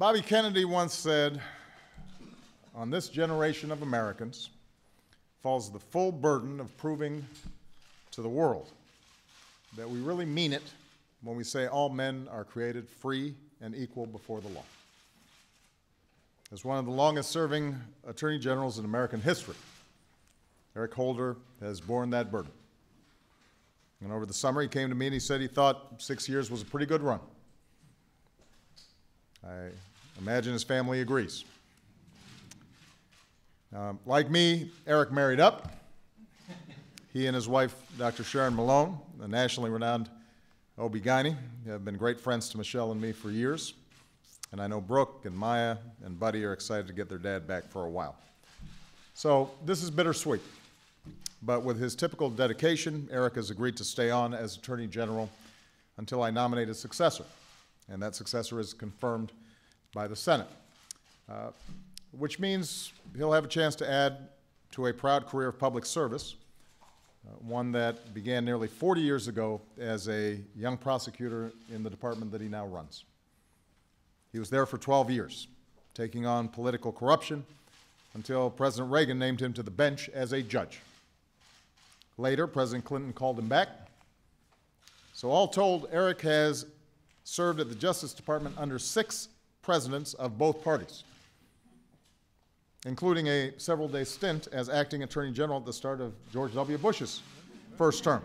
Bobby Kennedy once said, "On this generation of Americans falls the full burden of proving to the world that we really mean it when we say all men are created free and equal before the law." As one of the longest-serving attorney generals in American history, Eric Holder has borne that burden. And over the summer, he came to me and he said he thought 6 years was a pretty good run. I imagine his family agrees. Like me, Eric married up. He and his wife, Dr. Sharon Malone, a nationally renowned OB-GYN, have been great friends to Michelle and me for years. And I know Brooke and Maya and Buddy are excited to get their dad back for a while. So this is bittersweet. But with his typical dedication, Eric has agreed to stay on as Attorney General until I nominate a successor. And that successor is confirmed by the Senate, which means he'll have a chance to add to a proud career of public service, one that began nearly 40 years ago as a young prosecutor in the department that he now runs. He was there for 12 years, taking on political corruption until President Reagan named him to the bench as a judge. Later, President Clinton called him back. So all told, Eric has served at the Justice Department under 6 presidents of both parties, including a several-day stint as acting Attorney General at the start of George W. Bush's first term.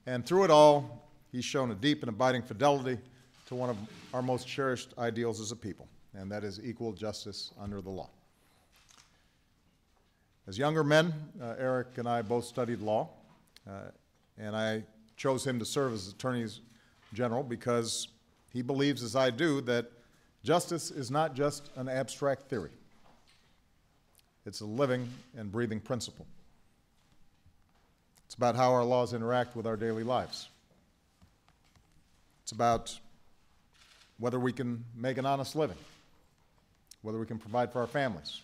And through it all, he's shown a deep and abiding fidelity to one of our most cherished ideals as a people, and that is equal justice under the law. As younger men, Eric and I both studied law, and I chose him to serve as Attorney General because he believes, as I do, that justice is not just an abstract theory. It's a living and breathing principle. It's about how our laws interact with our daily lives. It's about whether we can make an honest living, whether we can provide for our families,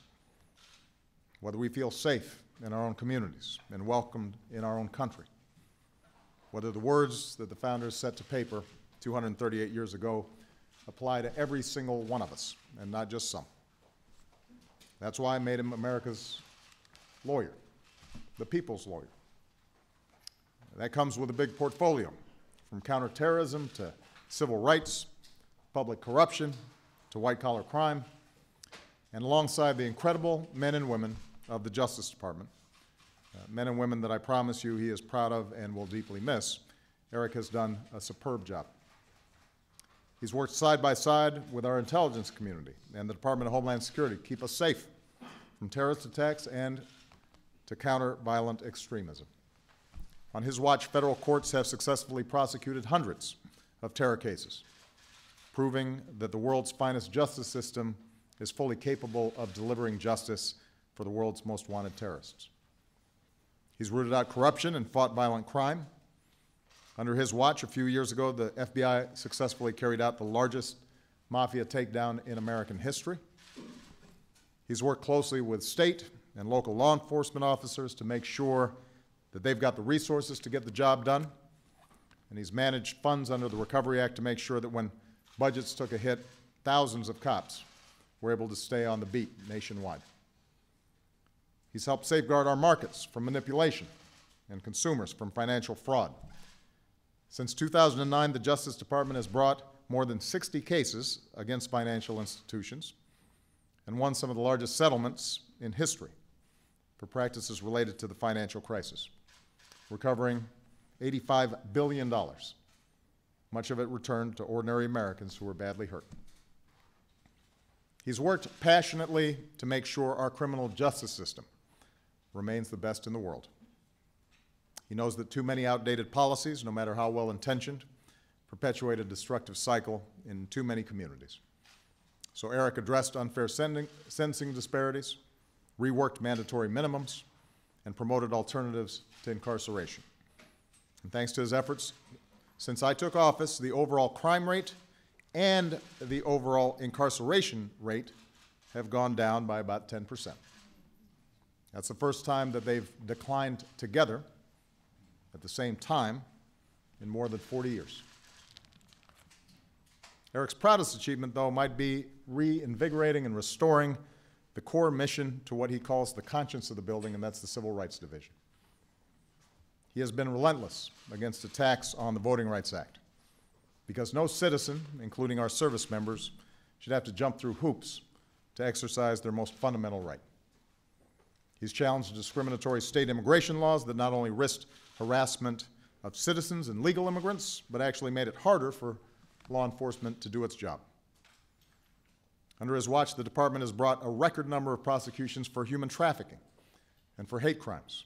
whether we feel safe in our own communities and welcomed in our own country, whether the words that the founders set to paper 238 years ago apply to every single one of us, and not just some. That's why I made him America's lawyer, the people's lawyer. That comes with a big portfolio, from counterterrorism to civil rights, public corruption to white-collar crime, and alongside the incredible men and women of the Justice Department, men and women that I promise you he is proud of and will deeply miss, Eric has done a superb job. He's worked side by side with our intelligence community and the Department of Homeland Security to keep us safe from terrorist attacks and to counter violent extremism. On his watch, federal courts have successfully prosecuted hundreds of terror cases, proving that the world's finest justice system is fully capable of delivering justice for the world's most wanted terrorists. He's rooted out corruption and fought violent crime. Under his watch, a few years ago, the FBI successfully carried out the largest mafia takedown in American history. He's worked closely with state and local law enforcement officers to make sure that they've got the resources to get the job done. And he's managed funds under the Recovery Act to make sure that when budgets took a hit, thousands of cops were able to stay on the beat nationwide. He's helped safeguard our markets from manipulation and consumers from financial fraud. Since 2009, the Justice Department has brought more than 60 cases against financial institutions and won some of the largest settlements in history for practices related to the financial crisis, recovering $85 billion, much of it returned to ordinary Americans who were badly hurt. He's worked passionately to make sure our criminal justice system remains the best in the world. He knows that too many outdated policies, no matter how well-intentioned, perpetuate a destructive cycle in too many communities. So Eric addressed unfair sentencing disparities, reworked mandatory minimums, and promoted alternatives to incarceration. And thanks to his efforts, since I took office, the overall crime rate and the overall incarceration rate have gone down by about 10%. That's the first time that they've declined together at the same time in more than 40 years. Eric's proudest achievement, though, might be reinvigorating and restoring the core mission to what he calls the conscience of the building, and that's the Civil Rights Division. He has been relentless against attacks on the Voting Rights Act, because no citizen, including our service members, should have to jump through hoops to exercise their most fundamental right. He's challenged discriminatory state immigration laws that not only risked harassment of citizens and legal immigrants, but actually made it harder for law enforcement to do its job. Under his watch, the department has brought a record number of prosecutions for human trafficking and for hate crimes,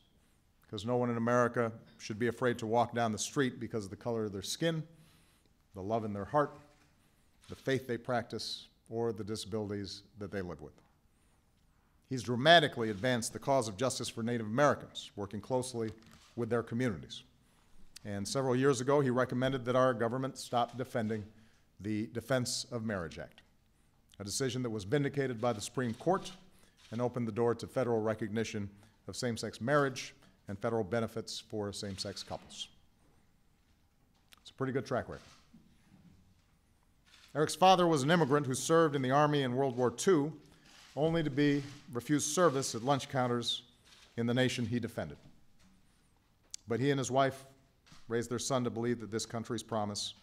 because no one in America should be afraid to walk down the street because of the color of their skin, the love in their heart, the faith they practice, or the disabilities that they live with. He's dramatically advanced the cause of justice for Native Americans, working closely with their communities. And several years ago, he recommended that our government stop defending the Defense of Marriage Act, a decision that was vindicated by the Supreme Court and opened the door to federal recognition of same-sex marriage and federal benefits for same-sex couples. It's a pretty good track record. Eric's father was an immigrant who served in the Army in World War II, only to be refused service at lunch counters in the nation he defended. But he and his wife raised their son to believe that this country's promise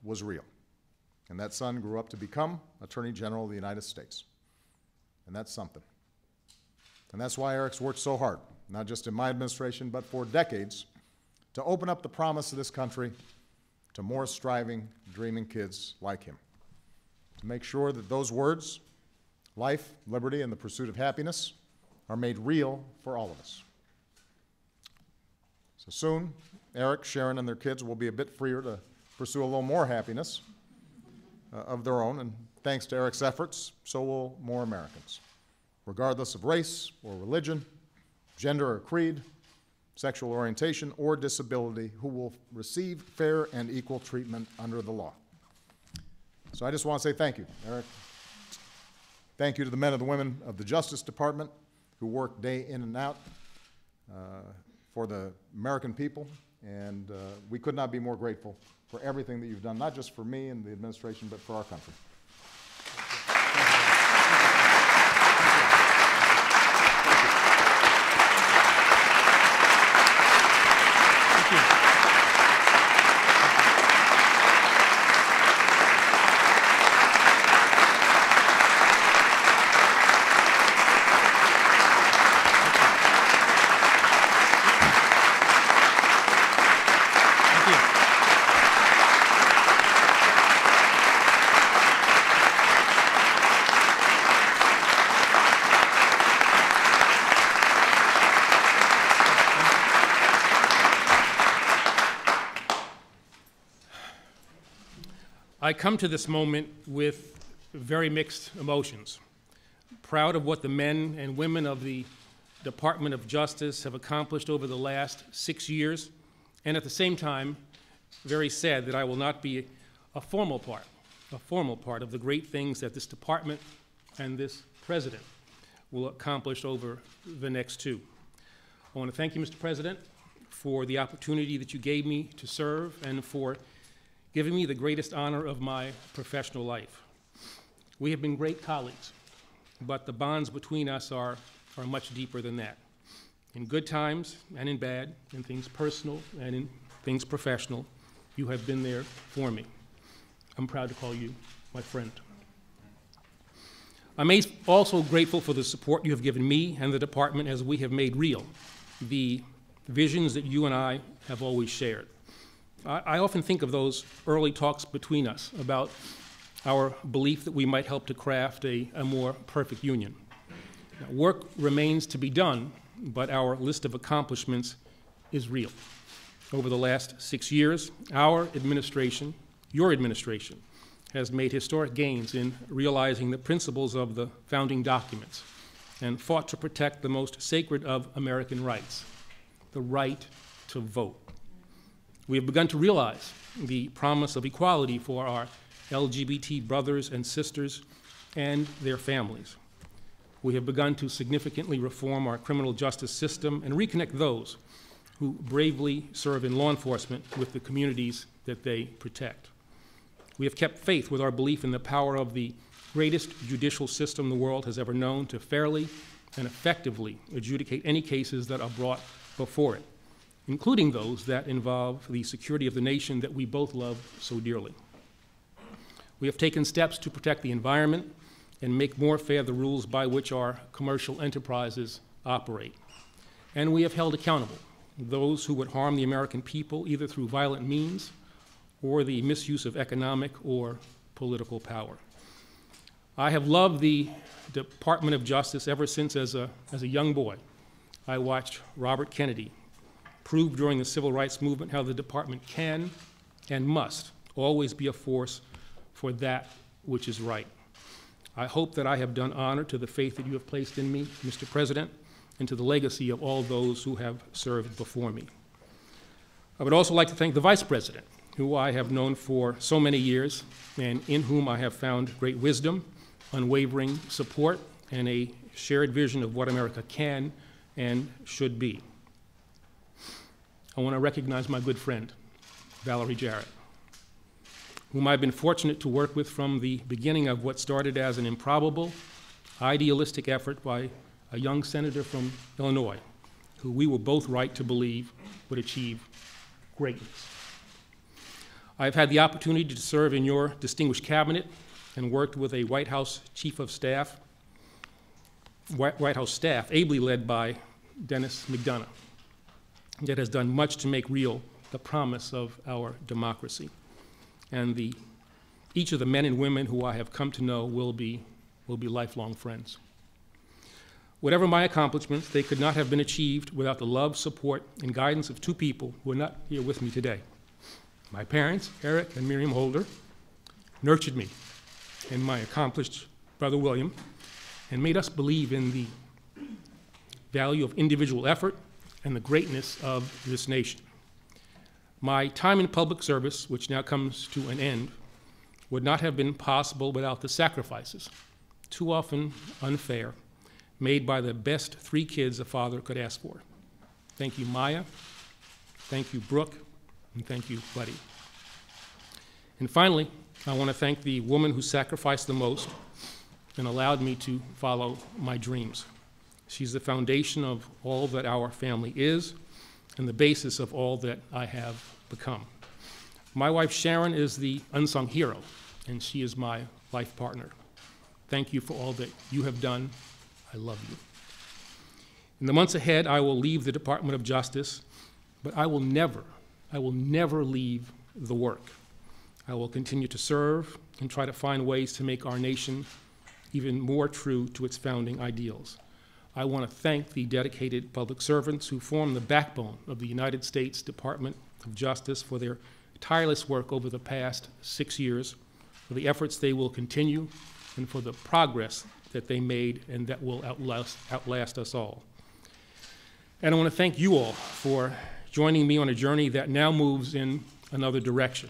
was real. And that son grew up to become Attorney General of the United States. And that's something. And that's why Eric's worked so hard, not just in my administration, but for decades, to open up the promise of this country to more striving, dreaming kids like him. To make sure that those words, life, liberty, and the pursuit of happiness, are made real for all of us. So soon, Eric, Sharon, and their kids will be a bit freer to pursue a little more happiness of their own, and thanks to Eric's efforts, so will more Americans, regardless of race or religion, gender or creed, sexual orientation, or disability, who will receive fair and equal treatment under the law. So I just want to say thank you, Eric. Thank you to the men and the women of the Justice Department who work day in and out for the American people, and we could not be more grateful for everything that you've done, not just for me and the administration, but for our country. I come to this moment with very mixed emotions. Proud of what the men and women of the Department of Justice have accomplished over the last 6 years, and at the same time, very sad that I will not be a formal part of the great things that this department and this president will accomplish over the next 2. I want to thank you, Mr. President, for the opportunity that you gave me to serve and for giving me the greatest honor of my professional life. We have been great colleagues, but the bonds between us are much deeper than that. In good times and in bad, in things personal and in things professional, you have been there for me. I'm proud to call you my friend. I'm also grateful for the support you have given me and the department as we have made real the visions that you and I have always shared. I often think of those early talks between us about our belief that we might help to craft a more perfect union. Now, work remains to be done, but our list of accomplishments is real. Over the last 6 years, our administration, your administration, has made historic gains in realizing the principles of the founding documents and fought to protect the most sacred of American rights, the right to vote. We have begun to realize the promise of equality for our LGBT brothers and sisters and their families. We have begun to significantly reform our criminal justice system and reconnect those who bravely serve in law enforcement with the communities that they protect. We have kept faith with our belief in the power of the greatest judicial system the world has ever known to fairly and effectively adjudicate any cases that are brought before it, including those that involve the security of the nation that we both love so dearly. We have taken steps to protect the environment and make more fair the rules by which our commercial enterprises operate. And we have held accountable those who would harm the American people either through violent means or the misuse of economic or political power. I have loved the Department of Justice ever since, as a young boy, I watched Robert Kennedy prove during the Civil Rights Movement how the department can and must always be a force for that which is right. I hope that I have done honor to the faith that you have placed in me, Mr. President, and to the legacy of all those who have served before me. I would also like to thank the Vice President, who I have known for so many years, and in whom I have found great wisdom, unwavering support, and a shared vision of what America can and should be. I want to recognize my good friend, Valerie Jarrett, whom I've been fortunate to work with from the beginning of what started as an improbable, idealistic effort by a young senator from Illinois, who we were both right to believe would achieve greatness. I've had the opportunity to serve in your distinguished cabinet and worked with a White House Chief of Staff, White House staff ably led by Dennis McDonough, that has done much to make real the promise of our democracy. And each of the men and women who I have come to know will be lifelong friends. Whatever my accomplishments, they could not have been achieved without the love, support, and guidance of two people who are not here with me today. My parents, Eric and Miriam Holder, nurtured me and my accomplished brother William, and made us believe in the value of individual effort and the greatness of this nation. My time in public service, which now comes to an end, would not have been possible without the sacrifices, too often unfair, made by the best three kids a father could ask for. Thank you, Maya. Thank you, Brooke. And thank you, Buddy. And finally, I want to thank the woman who sacrificed the most and allowed me to follow my dreams. She's the foundation of all that our family is and the basis of all that I have become. My wife, Sharon, is the unsung hero, and she is my life partner. Thank you for all that you have done. I love you. In the months ahead, I will leave the Department of Justice, but I will never leave the work. I will continue to serve and try to find ways to make our nation even more true to its founding ideals. I want to thank the dedicated public servants who form the backbone of the United States Department of Justice for their tireless work over the past 6 years, for the efforts they will continue, and for the progress that they made and that will outlast us all. And I want to thank you all for joining me on a journey that now moves in another direction,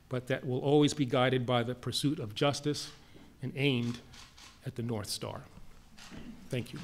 but that will always be guided by the pursuit of justice and aimed at the North Star. Thank you.